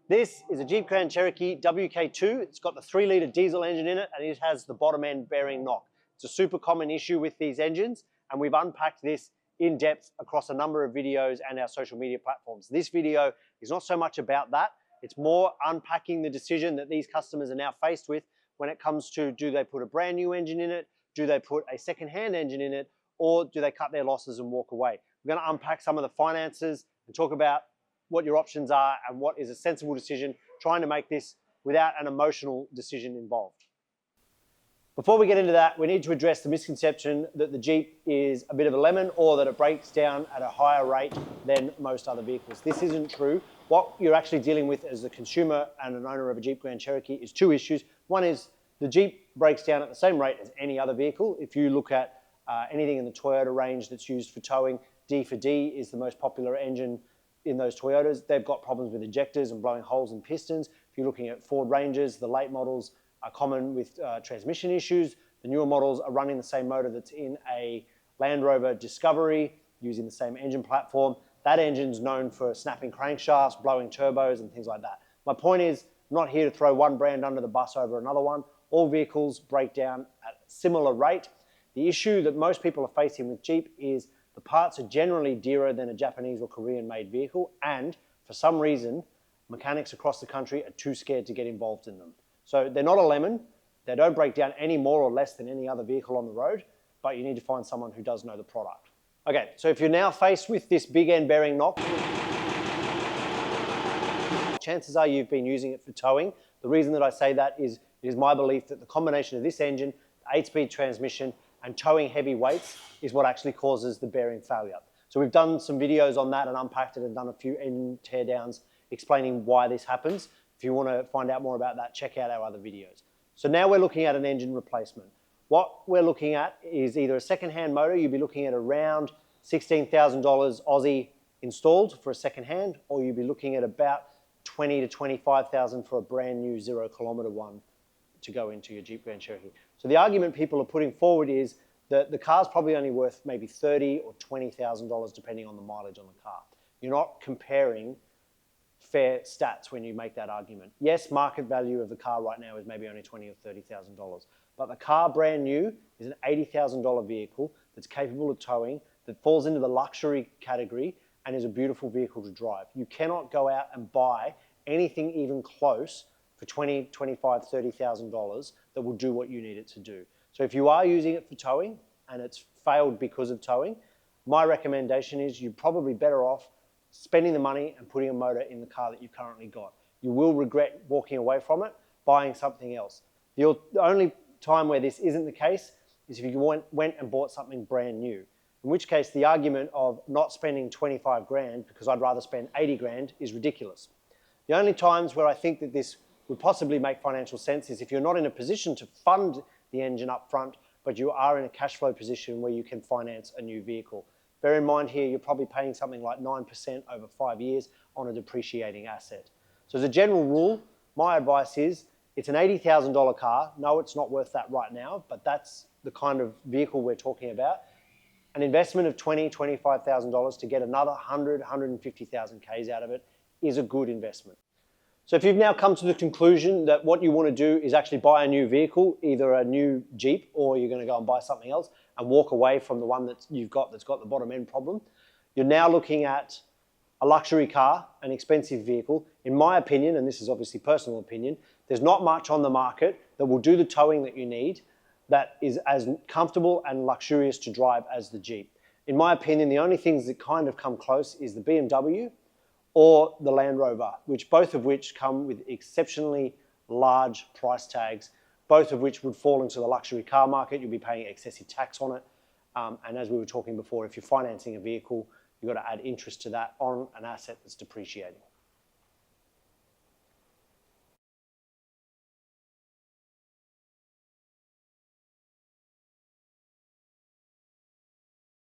This is a Jeep Grand Cherokee WK2. It's got the 3-litre diesel engine in it and it has the bottom end bearing knock. It's a super common issue with these engines and we've unpacked this in depth across a number of videos and our social media platforms. This video is not so much about that. It's more unpacking the decision that these customers are now faced with when it comes to, do they put a brand new engine in it? Do they put a second-hand engine in it? Or do they cut their losses and walk away? We're going to unpack some of the finances and talk about what your options are and what is a sensible decision, trying to make this without an emotional decision involved. Before we get into that, we need to address the misconception that the Jeep is a bit of a lemon or that it breaks down at a higher rate than most other vehicles. This isn't true. What you're actually dealing with as a consumer and an owner of a Jeep Grand Cherokee is two issues. One is the Jeep breaks down at the same rate as any other vehicle. If you look at anything in the Toyota range that's used for towing, D4D is the most popular engine in those Toyotas. They've got problems with injectors and blowing holes in pistons. If you're looking at Ford Rangers, the late models are common with transmission issues. The newer models are running the same motor that's in a Land Rover Discovery, using the same engine platform. That engine's known for snapping crankshafts, blowing turbos and things like that. My point is, I'm not here to throw one brand under the bus over another one. All vehicles break down at a similar rate. The issue that most people are facing with Jeep is the parts are generally dearer than a Japanese or Korean made vehicle, and for some reason, mechanics across the country are too scared to get involved in them. So they're not a lemon. They don't break down any more or less than any other vehicle on the road, but you need to find someone who does know the product. Okay, so if you're now faced with this big end bearing knock, chances are you've been using it for towing. The reason that I say that is it is my belief that the combination of this engine, the 8-speed transmission, and towing heavy weights is what actually causes the bearing failure. So we've done some videos on that and unpacked it and done a few engine teardowns explaining why this happens. If you want to find out more about that, check out our other videos. So now we're looking at an engine replacement. What we're looking at is either a second-hand motor, you'd be looking at around $16,000 Aussie installed for a second-hand, or you'd be looking at about $20,000 to $25,000 for a brand new 0-kilometer one to go into your Jeep Grand Cherokee. So the argument people are putting forward is that the car's probably only worth maybe $30,000 or $20,000 depending on the mileage on the car. You're not comparing fair stats when you make that argument. Yes, market value of the car right now is maybe only $20,000 or $30,000, but the car brand new is an $80,000 vehicle that's capable of towing, that falls into the luxury category and is a beautiful vehicle to drive. You cannot go out and buy anything even close for $20,000, $25,000, $30,000 that will do what you need it to do. So if you are using it for towing and it's failed because of towing, my recommendation is you're probably better off spending the money and putting a motor in the car that you've currently got. You will regret walking away from it, buying something else. The only time where this isn't the case is if you went and bought something brand new, in which case the argument of not spending 25 grand because I'd rather spend 80 grand is ridiculous. The only times where I think that this would possibly make financial sense is if you're not in a position to fund the engine up front, but you are in a cash flow position where you can finance a new vehicle. Bear in mind here, you're probably paying something like 9% over 5 years on a depreciating asset. So as a general rule, my advice is it's an $80,000 car. No, it's not worth that right now, but that's the kind of vehicle we're talking about. An investment of $20,000, $25,000 to get another 100, 150,000 Ks out of it is a good investment. So if you've now come to the conclusion that what you want to do is actually buy a new vehicle, either a new Jeep or you're going to go and buy something else and walk away from the one that you've got that's got the bottom end problem, you're now looking at a luxury car, an expensive vehicle. In my opinion, and this is obviously personal opinion, there's not much on the market that will do the towing that you need that is as comfortable and luxurious to drive as the Jeep. In my opinion, the only things that kind of come close is the BMW or the Land Rover, both of which come with exceptionally large price tags, both of which would fall into the luxury car market. You'll be paying excessive tax on it. And as we were talking before, if you're financing a vehicle, you've got to add interest to that on an asset that's depreciating.